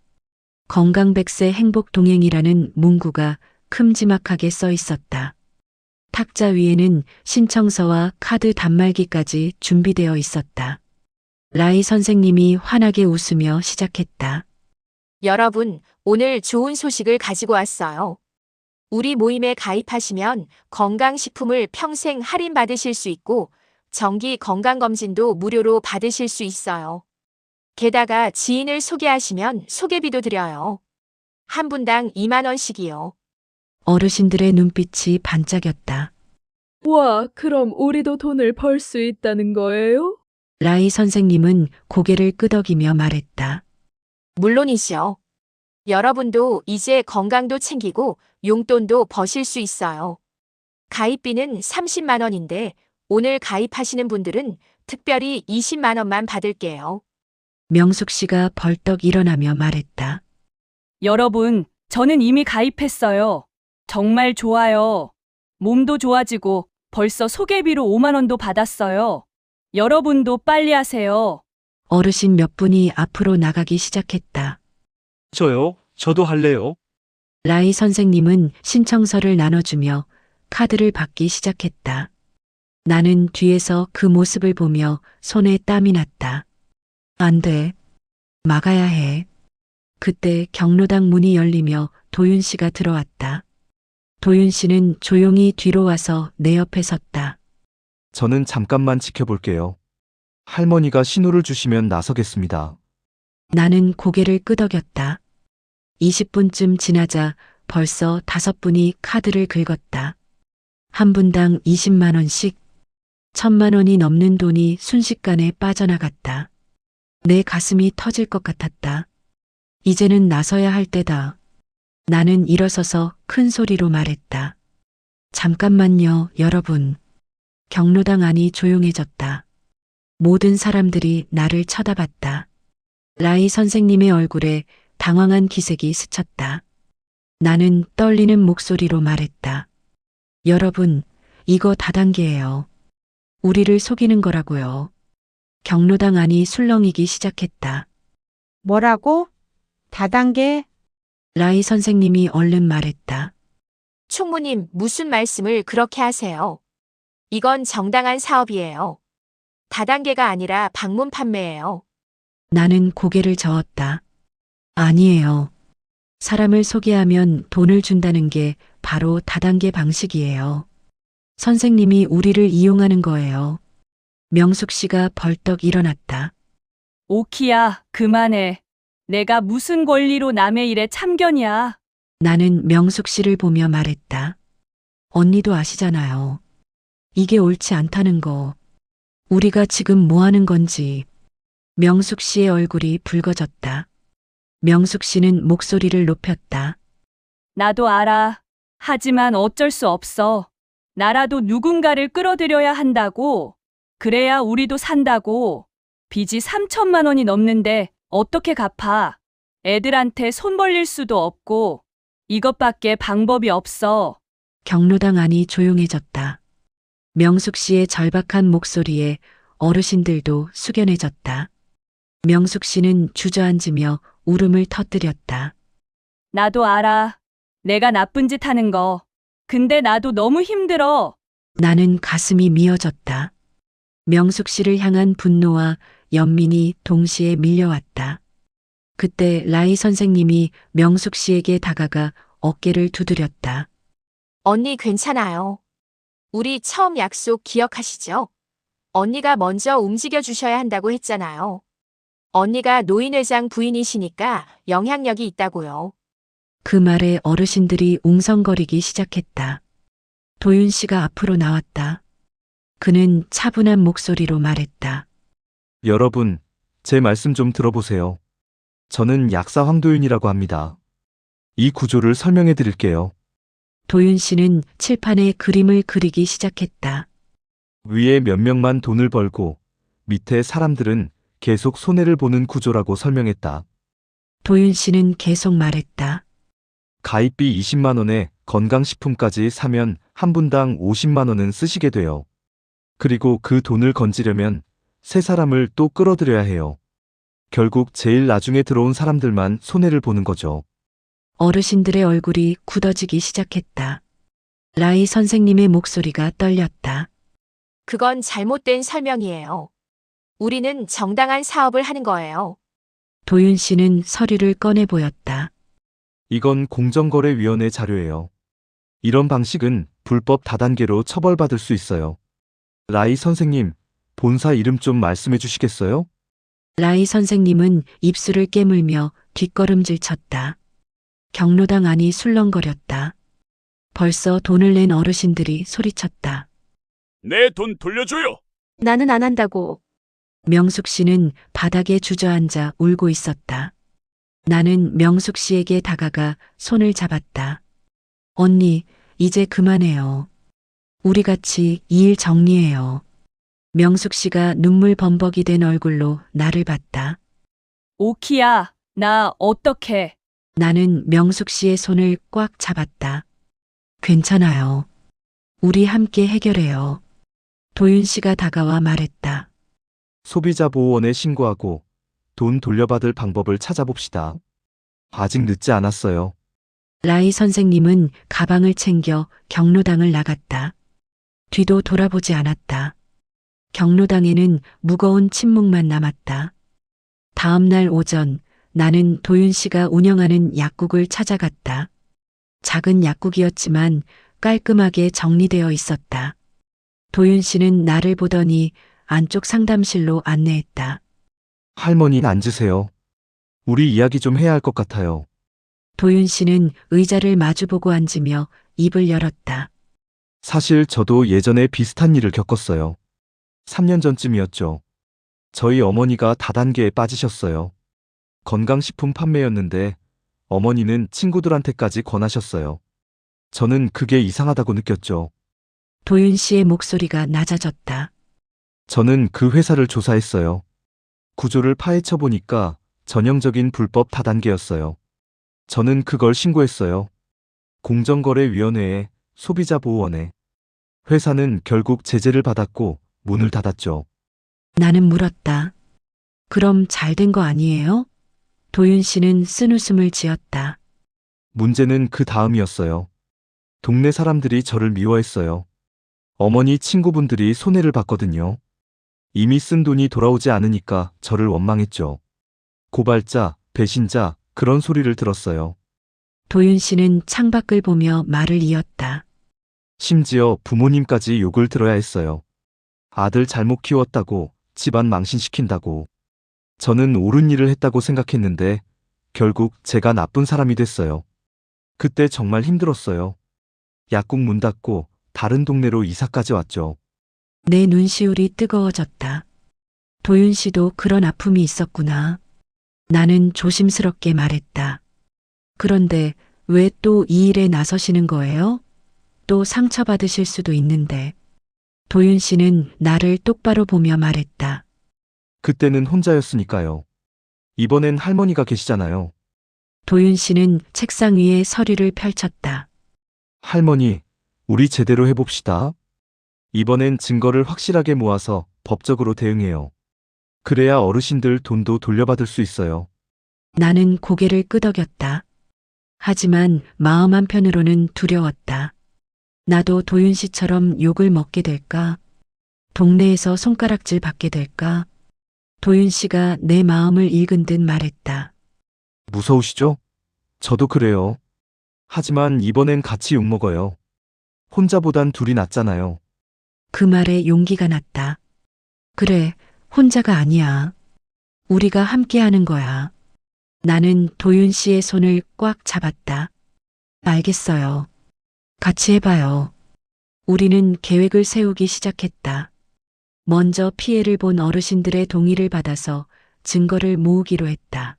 건강백세 행복동행이라는 문구가 큼지막하게 써 있었다. 탁자 위에는 신청서와 카드 단말기까지 준비되어 있었다. 라이 선생님이 환하게 웃으며 시작했다. 여러분, 오늘 좋은 소식을 가지고 왔어요. 우리 모임에 가입하시면 건강식품을 평생 할인받으실 수 있고 정기 건강검진도 무료로 받으실 수 있어요. 게다가 지인을 소개하시면 소개비도 드려요. 한 분당 2만 원씩이요. 어르신들의 눈빛이 반짝였다. 와, 그럼 우리도 돈을 벌 수 있다는 거예요? 라이 선생님은 고개를 끄덕이며 말했다. 물론이죠. 여러분도 이제 건강도 챙기고 용돈도 버실 수 있어요. 가입비는 30만 원인데 오늘 가입하시는 분들은 특별히 20만 원만 받을게요. 명숙 씨가 벌떡 일어나며 말했다. 여러분, 저는 이미 가입했어요. 정말 좋아요. 몸도 좋아지고 벌써 소개비로 5만 원도 받았어요. 여러분도 빨리 하세요. 어르신 몇 분이 앞으로 나가기 시작했다. 저요? 저도 할래요. 라이 선생님은 신청서를 나눠주며 카드를 받기 시작했다. 나는 뒤에서 그 모습을 보며 손에 땀이 났다. 안 돼. 막아야 해. 그때 경로당 문이 열리며 도윤 씨가 들어왔다. 도윤 씨는 조용히 뒤로 와서 내 옆에 섰다. 저는 잠깐만 지켜볼게요. 할머니가 신호를 주시면 나서겠습니다. 나는 고개를 끄덕였다. 20분쯤 지나자 벌써 5분이 카드를 긁었다. 한 분당 20만 원씩, 1,000만 원이 넘는 돈이 순식간에 빠져나갔다. 내 가슴이 터질 것 같았다. 이제는 나서야 할 때다. 나는 일어서서 큰 소리로 말했다. 잠깐만요, 여러분. 경로당 안이 조용해졌다. 모든 사람들이 나를 쳐다봤다. 라이 선생님의 얼굴에 당황한 기색이 스쳤다. 나는 떨리는 목소리로 말했다. 여러분, 이거 다단계예요. 우리를 속이는 거라고요. 경로당 안이 술렁이기 시작했다. 뭐라고? 다단계? 라이 선생님이 얼른 말했다. 총무님, 무슨 말씀을 그렇게 하세요? 이건 정당한 사업이에요. 다단계가 아니라 방문 판매예요. 나는 고개를 저었다. 아니에요. 사람을 소개하면 돈을 준다는 게 바로 다단계 방식이에요. 선생님이 우리를 이용하는 거예요. 명숙 씨가 벌떡 일어났다. 오키야, 그만해. 내가 무슨 권리로 남의 일에 참견이야. 나는 명숙 씨를 보며 말했다. 언니도 아시잖아요. 이게 옳지 않다는 거. 우리가 지금 뭐 하는 건지. 명숙 씨의 얼굴이 붉어졌다. 명숙 씨는 목소리를 높였다. 나도 알아. 하지만 어쩔 수 없어. 나라도 누군가를 끌어들여야 한다고. 그래야 우리도 산다고. 빚이 3천만 원이 넘는데 어떻게 갚아. 애들한테 손 벌릴 수도 없고. 이것밖에 방법이 없어. 경로당 안이 조용해졌다. 명숙 씨의 절박한 목소리에 어르신들도 숙연해졌다. 명숙 씨는 주저앉으며 울음을 터뜨렸다. 나도 알아. 내가 나쁜 짓 하는 거. 근데 나도 너무 힘들어. 나는 가슴이 미어졌다. 명숙 씨를 향한 분노와 연민이 동시에 밀려왔다. 그때 라이 선생님이 명숙 씨에게 다가가 어깨를 두드렸다. 언니 괜찮아요. 우리 처음 약속 기억하시죠? 언니가 먼저 움직여 주셔야 한다고 했잖아요. 언니가 노인회장 부인이시니까 영향력이 있다고요. 그 말에 어르신들이 웅성거리기 시작했다. 도윤 씨가 앞으로 나왔다. 그는 차분한 목소리로 말했다. 여러분, 제 말씀 좀 들어보세요. 저는 약사 황도윤이라고 합니다. 이 구조를 설명해 드릴게요. 도윤 씨는 칠판에 그림을 그리기 시작했다. 위에 몇 명만 돈을 벌고 밑에 사람들은 계속 손해를 보는 구조라고 설명했다. 도윤 씨는 계속 말했다. 가입비 20만 원에 건강식품까지 사면 한 분당 50만 원은 쓰시게 돼요. 그리고 그 돈을 건지려면 세 사람을 또 끌어들여야 해요. 결국 제일 나중에 들어온 사람들만 손해를 보는 거죠. 어르신들의 얼굴이 굳어지기 시작했다. 라이 선생님의 목소리가 떨렸다. 그건 잘못된 설명이에요. 우리는 정당한 사업을 하는 거예요. 도윤 씨는 서류를 꺼내 보였다. 이건 공정거래위원회 자료예요. 이런 방식은 불법 다단계로 처벌받을 수 있어요. 라이 선생님, 본사 이름 좀 말씀해 주시겠어요? 라이 선생님은 입술을 깨물며 뒷걸음질 쳤다. 경로당 안이 술렁거렸다. 벌써 돈을 낸 어르신들이 소리쳤다. 내 돈 돌려줘요. 나는 안 한다고. 명숙 씨는 바닥에 주저앉아 울고 있었다. 나는 명숙 씨에게 다가가 손을 잡았다. 언니, 이제 그만해요. 우리 같이 이 일 정리해요. 명숙 씨가 눈물 범벅이 된 얼굴로 나를 봤다. 오키야, 나 어떡해. 나는 명숙 씨의 손을 꽉 잡았다. 괜찮아요. 우리 함께 해결해요. 도윤 씨가 다가와 말했다. 소비자보호원에 신고하고 돈 돌려받을 방법을 찾아봅시다. 아직 늦지 않았어요. 라이 선생님은 가방을 챙겨 경로당을 나갔다. 뒤도 돌아보지 않았다. 경로당에는 무거운 침묵만 남았다. 다음 날 오전 나는 도윤 씨가 운영하는 약국을 찾아갔다. 작은 약국이었지만 깔끔하게 정리되어 있었다. 도윤 씨는 나를 보더니 안쪽 상담실로 안내했다. 할머니 앉으세요. 우리 이야기 좀 해야 할 것 같아요. 도윤 씨는 의자를 마주보고 앉으며 입을 열었다. 사실 저도 예전에 비슷한 일을 겪었어요. 3년 전쯤이었죠. 저희 어머니가 다단계에 빠지셨어요. 건강식품 판매였는데 어머니는 친구들한테까지 권하셨어요. 저는 그게 이상하다고 느꼈죠. 도윤 씨의 목소리가 낮아졌다. 저는 그 회사를 조사했어요. 구조를 파헤쳐 보니까 전형적인 불법 다단계였어요. 저는 그걸 신고했어요. 공정거래위원회에, 소비자보호원에. 회사는 결국 제재를 받았고 문을 닫았죠. 나는 물었다. 그럼 잘 된 거 아니에요? 도윤 씨는 쓴웃음을 지었다. 문제는 그 다음이었어요. 동네 사람들이 저를 미워했어요. 어머니 친구분들이 손해를 봤거든요. 이미 쓴 돈이 돌아오지 않으니까 저를 원망했죠. 고발자, 배신자, 그런 소리를 들었어요. 도윤 씨는 창밖을 보며 말을 이었다. 심지어 부모님까지 욕을 들어야 했어요. 아들 잘못 키웠다고, 집안 망신시킨다고. 저는 옳은 일을 했다고 생각했는데 결국 제가 나쁜 사람이 됐어요. 그때 정말 힘들었어요. 약국 문 닫고 다른 동네로 이사까지 왔죠. 내 눈시울이 뜨거워졌다. 도윤 씨도 그런 아픔이 있었구나. 나는 조심스럽게 말했다. 그런데 왜 또 이 일에 나서시는 거예요? 또 상처받으실 수도 있는데. 도윤 씨는 나를 똑바로 보며 말했다. 그때는 혼자였으니까요. 이번엔 할머니가 계시잖아요. 도윤 씨는 책상 위에 서류를 펼쳤다. 할머니, 우리 제대로 해봅시다. 이번엔 증거를 확실하게 모아서 법적으로 대응해요. 그래야 어르신들 돈도 돌려받을 수 있어요. 나는 고개를 끄덕였다. 하지만 마음 한편으로는 두려웠다. 나도 도윤 씨처럼 욕을 먹게 될까? 동네에서 손가락질 받게 될까? 도윤 씨가 내 마음을 읽은 듯 말했다. 무서우시죠? 저도 그래요. 하지만 이번엔 같이 욕먹어요. 혼자보단 둘이 낫잖아요. 그 말에 용기가 났다. 그래, 혼자가 아니야. 우리가 함께 하는 거야. 나는 도윤 씨의 손을 꽉 잡았다. 알겠어요. 같이 해봐요. 우리는 계획을 세우기 시작했다. 먼저 피해를 본 어르신들의 동의를 받아서 증거를 모으기로 했다.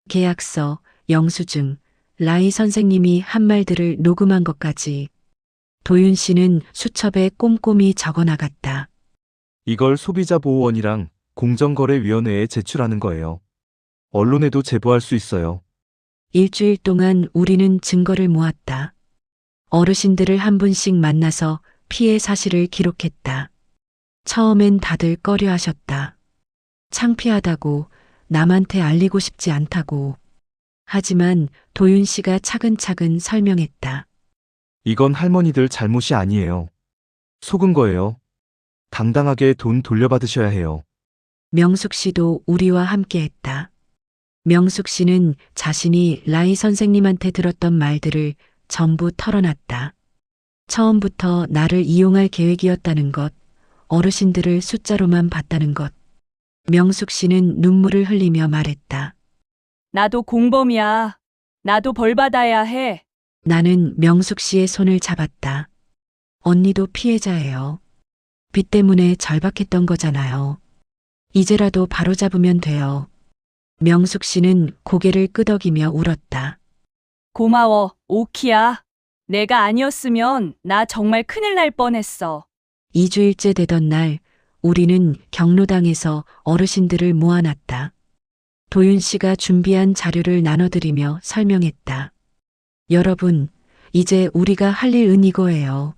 계약서, 영수증, 라이 선생님이 한 말들을 녹음한 것까지. 도윤 씨는 수첩에 꼼꼼히 적어 나갔다. 이걸 소비자보호원이랑 공정거래위원회에 제출하는 거예요. 언론에도 제보할 수 있어요. 일주일 동안 우리는 증거를 모았다. 어르신들을 한 분씩 만나서 피해 사실을 기록했다. 처음엔 다들 꺼려 하셨다. 창피하다고, 남한테 알리고 싶지 않다고. 하지만 도윤 씨가 차근차근 설명했다. 이건 할머니들 잘못이 아니에요. 속은 거예요. 당당하게 돈 돌려받으셔야 해요. 명숙 씨도 우리와 함께 했다. 명숙 씨는 자신이 라이 선생님한테 들었던 말들을 전부 털어놨다. 처음부터 나를 이용할 계획이었다는 것, 어르신들을 숫자로만 봤다는 것. 명숙 씨는 눈물을 흘리며 말했다. 나도 공범이야. 나도 벌 받아야 해. 나는 명숙 씨의 손을 잡았다. 언니도 피해자예요. 빚 때문에 절박했던 거잖아요. 이제라도 바로잡으면 돼요. 명숙 씨는 고개를 끄덕이며 울었다. 고마워, 오키야. 내가 아니었으면 나 정말 큰일 날 뻔했어. 2주일째 되던 날, 우리는 경로당에서 어르신들을 모아놨다. 도윤 씨가 준비한 자료를 나눠드리며 설명했다. 여러분, 이제 우리가 할 일은 이거예요.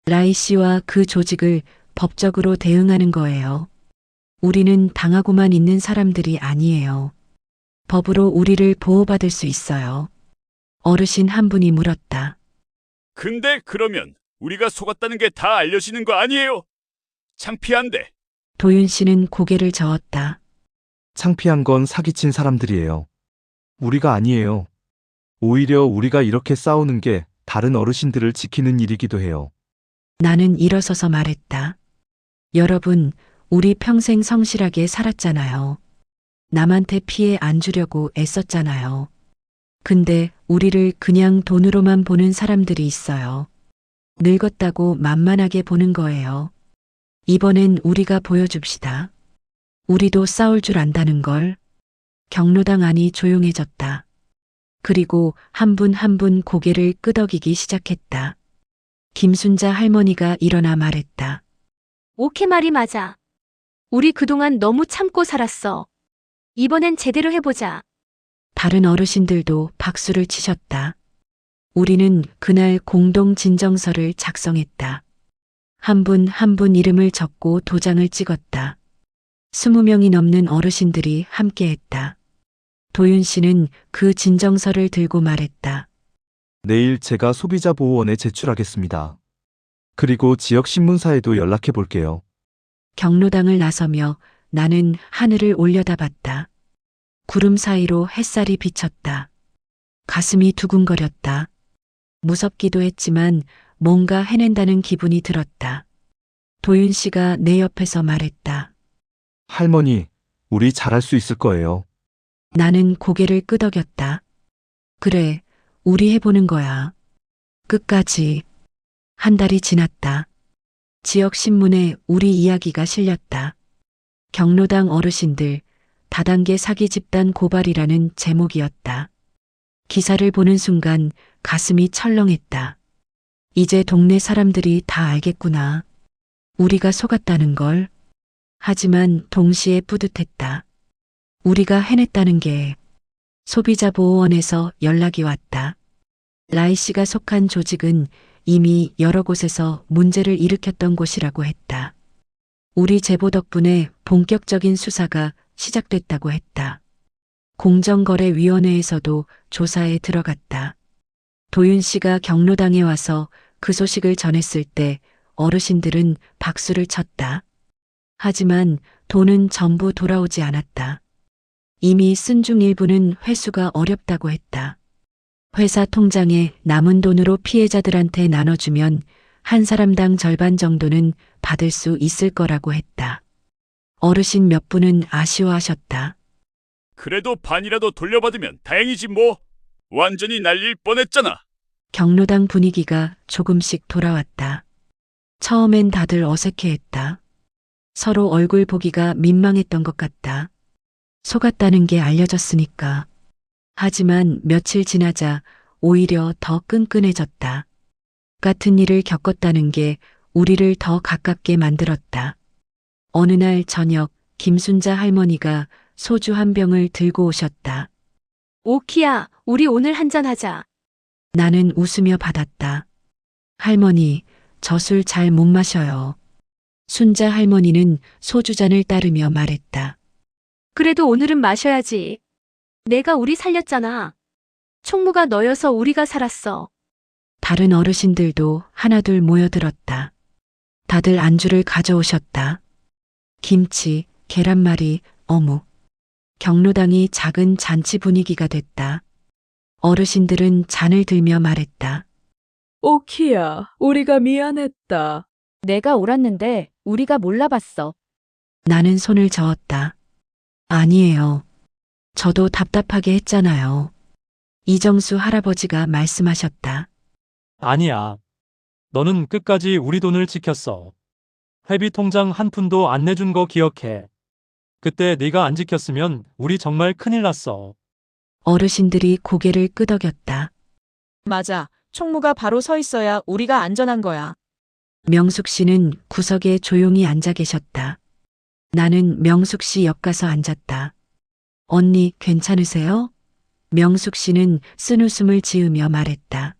라이 씨와 그 조직을 법적으로 대응하는 거예요. 우리는 당하고만 있는 사람들이 아니에요. 법으로 우리를 보호받을 수 있어요. 어르신 한 분이 물었다. 근데 그러면 우리가 속았다는 게 다 알려지는 거 아니에요? 창피한데. 도윤 씨는 고개를 저었다. 창피한 건 사기친 사람들이에요. 우리가 아니에요. 오히려 우리가 이렇게 싸우는 게 다른 어르신들을 지키는 일이기도 해요. 나는 일어서서 말했다. 여러분, 우리 평생 성실하게 살았잖아요. 남한테 피해 안 주려고 애썼잖아요. 근데 우리를 그냥 돈으로만 보는 사람들이 있어요. 늙었다고 만만하게 보는 거예요. 이번엔 우리가 보여줍시다. 우리도 싸울 줄 안다는 걸. 경로당 안이 조용해졌다. 그리고 한 분 한 분 고개를 끄덕이기 시작했다. 김순자 할머니가 일어나 말했다. 오케 말이 맞아. 우리 그동안 너무 참고 살았어. 이번엔 제대로 해보자. 다른 어르신들도 박수를 치셨다. 우리는 그날 공동 진정서를 작성했다. 한 분 한 분 이름을 적고 도장을 찍었다. 20명이 넘는 어르신들이 함께했다. 도윤 씨는 그 진정서를 들고 말했다. 내일 제가 소비자 보호원에 제출하겠습니다. 그리고 지역 신문사에도 연락해 볼게요. 경로당을 나서며 나는 하늘을 올려다봤다. 구름 사이로 햇살이 비쳤다. 가슴이 두근거렸다. 무섭기도 했지만 뭔가 해낸다는 기분이 들었다. 도윤 씨가 내 옆에서 말했다. 할머니, 우리 잘할 수 있을 거예요. 나는 고개를 끄덕였다. 그래, 우리 해보는 거야. 끝까지. 한 달이 지났다. 지역 신문에 우리 이야기가 실렸다. 경로당 어르신들, 다단계 사기 집단 고발이라는 제목이었다. 기사를 보는 순간 가슴이 철렁했다. 이제 동네 사람들이 다 알겠구나. 우리가 속았다는 걸. 하지만 동시에 뿌듯했다. 우리가 해냈다는 게. 소비자 보호원에서 연락이 왔다. 라이 씨가 속한 조직은 이미 여러 곳에서 문제를 일으켰던 곳이라고 했다. 우리 제보 덕분에 본격적인 수사가 시작됐다고 했다. 공정거래위원회에서도 조사에 들어갔다. 도윤 씨가 경로당에 와서 그 소식을 전했을 때 어르신들은 박수를 쳤다. 하지만 돈은 전부 돌아오지 않았다. 이미 쓴 중 일부는 회수가 어렵다고 했다. 회사 통장에 남은 돈으로 피해자들한테 나눠주면 한 사람당 절반 정도는 받을 수 있을 거라고 했다. 어르신 몇 분은 아쉬워하셨다. 그래도 반이라도 돌려받으면 다행이지 뭐. 완전히 날릴 뻔했잖아. 경로당 분위기가 조금씩 돌아왔다. 처음엔 다들 어색해했다. 서로 얼굴 보기가 민망했던 것 같다. 속았다는 게 알려졌으니까. 하지만 며칠 지나자 오히려 더 끈끈해졌다. 같은 일을 겪었다는 게 우리를 더 가깝게 만들었다. 어느 날 저녁 김순자 할머니가 소주 한 병을 들고 오셨다. 오키야, 우리 오늘 한잔하자. 나는 웃으며 받았다. 할머니, 저 술 잘 못 마셔요. 순자 할머니는 소주잔을 따르며 말했다. 그래도 오늘은 마셔야지. 내가 우리 살렸잖아. 총무가 너여서 우리가 살았어. 다른 어르신들도 하나둘 모여들었다. 다들 안주를 가져오셨다. 김치, 계란말이, 어묵. 경로당이 작은 잔치 분위기가 됐다. 어르신들은 잔을 들며 말했다. 오키야, 우리가 미안했다. 내가 옳았는데 우리가 몰라봤어. 나는 손을 저었다. 아니에요. 저도 답답하게 했잖아요. 이정수 할아버지가 말씀하셨다. 아니야. 너는 끝까지 우리 돈을 지켰어. 회비 통장 한 푼도 안 내준 거 기억해. 그때 네가 안 지켰으면 우리 정말 큰일 났어. 어르신들이 고개를 끄덕였다. 맞아. 총무가 바로 서 있어야 우리가 안전한 거야. 명숙 씨는 구석에 조용히 앉아 계셨다. 나는 명숙 씨 옆 가서 앉았다. 언니, 괜찮으세요? 명숙 씨는 쓴웃음을 지으며 말했다.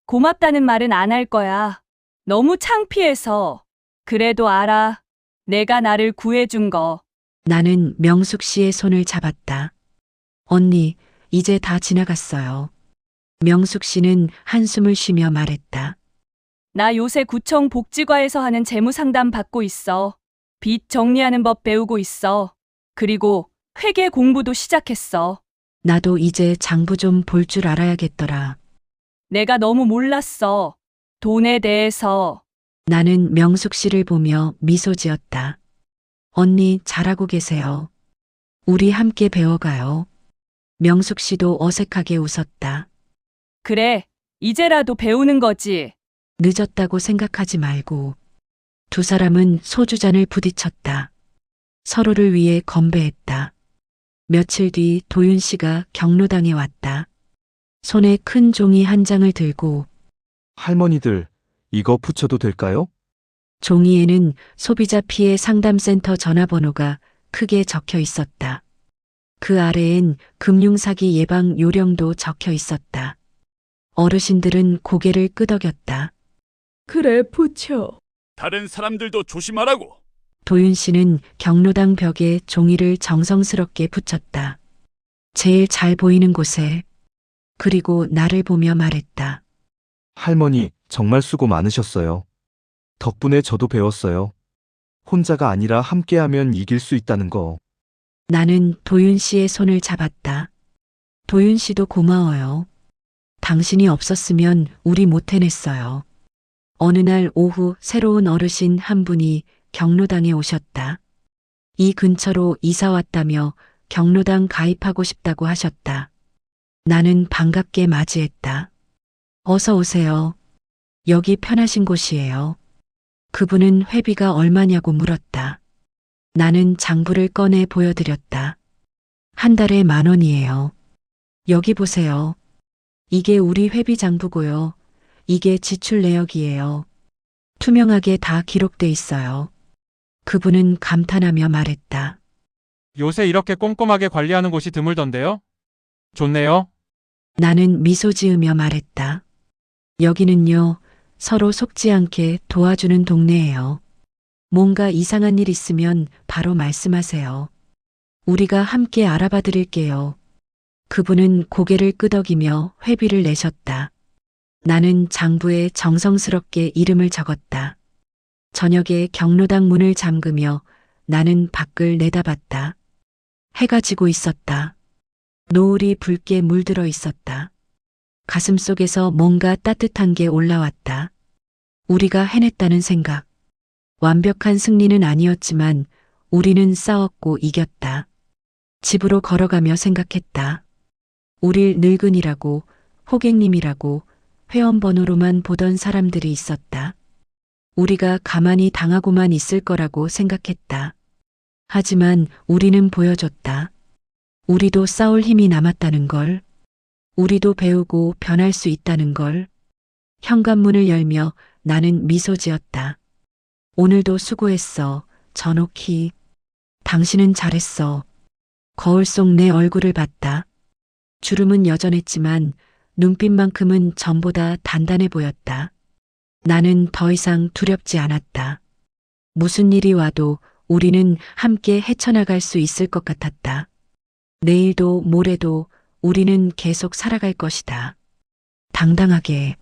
고맙다는 말은 안 할 거야. 너무 창피해서. 그래도 알아. 내가 나를 구해준 거. 나는 명숙 씨의 손을 잡았다. 언니, 이제 다 지나갔어요. 명숙 씨는 한숨을 쉬며 말했다. 나 요새 구청 복지과에서 하는 재무 상담 받고 있어. 빚 정리하는 법 배우고 있어. 그리고 회계 공부도 시작했어. 나도 이제 장부 좀 볼 줄 알아야겠더라. 내가 너무 몰랐어. 돈에 대해서. 나는 명숙 씨를 보며 미소 지었다. 언니, 잘하고 계세요. 우리 함께 배워가요. 명숙 씨도 어색하게 웃었다. 그래, 이제라도 배우는 거지. 늦었다고 생각하지 말고. 두 사람은 소주잔을 부딪혔다. 서로를 위해 건배했다. 며칠 뒤 도윤 씨가 경로당에 왔다. 손에 큰 종이 한 장을 들고 할머니들, 이거 붙여도 될까요? 종이에는 소비자 피해 상담센터 전화번호가 크게 적혀 있었다. 그 아래엔 금융사기 예방 요령도 적혀 있었다. 어르신들은 고개를 끄덕였다. 그래, 붙여. 다른 사람들도 조심하라고. 도윤 씨는 경로당 벽에 종이를 정성스럽게 붙였다. 제일 잘 보이는 곳에. 그리고 나를 보며 말했다. 할머니, 정말 수고 많으셨어요. 덕분에 저도 배웠어요. 혼자가 아니라 함께하면 이길 수 있다는 거. 나는 도윤 씨의 손을 잡았다. 도윤 씨도 고마워요. 당신이 없었으면 우리 못 해냈어요. 어느 날 오후 새로운 어르신 한 분이 경로당에 오셨다. 이 근처로 이사 왔다며 경로당 가입하고 싶다고 하셨다. 나는 반갑게 맞이했다. 어서 오세요. 여기 편하신 곳이에요. 그분은 회비가 얼마냐고 물었다. 나는 장부를 꺼내 보여드렸다. 한 달에 10,000원이에요. 여기 보세요. 이게 우리 회비 장부고요. 이게 지출 내역이에요. 투명하게 다 기록돼 있어요. 그분은 감탄하며 말했다. 요새 이렇게 꼼꼼하게 관리하는 곳이 드물던데요? 좋네요. 나는 미소 지으며 말했다. 여기는요, 서로 속지 않게 도와주는 동네예요. 뭔가 이상한 일 있으면 바로 말씀하세요. 우리가 함께 알아봐 드릴게요. 그분은 고개를 끄덕이며 회비를 내셨다. 나는 장부에 정성스럽게 이름을 적었다. 저녁에 경로당 문을 잠그며 나는 밖을 내다봤다. 해가 지고 있었다. 노을이 붉게 물들어 있었다. 가슴속에서 뭔가 따뜻한 게 올라왔다. 우리가 해냈다는 생각. 완벽한 승리는 아니었지만 우리는 싸웠고 이겼다. 집으로 걸어가며 생각했다. 우릴 늙은이라고, 호객님이라고, 회원번호로만 보던 사람들이 있었다. 우리가 가만히 당하고만 있을 거라고 생각했다. 하지만 우리는 보여줬다. 우리도 싸울 힘이 남았다는 걸. 우리도 배우고 변할 수 있다는 걸. 현관문을 열며 나는 미소 지었다. 오늘도 수고했어, 전옥희. 당신은 잘했어. 거울 속 내 얼굴을 봤다. 주름은 여전했지만 눈빛만큼은 전보다 단단해 보였다. 나는 더 이상 두렵지 않았다. 무슨 일이 와도 우리는 함께 헤쳐나갈 수 있을 것 같았다. 내일도 모레도 우리는 계속 살아갈 것이다. 당당하게.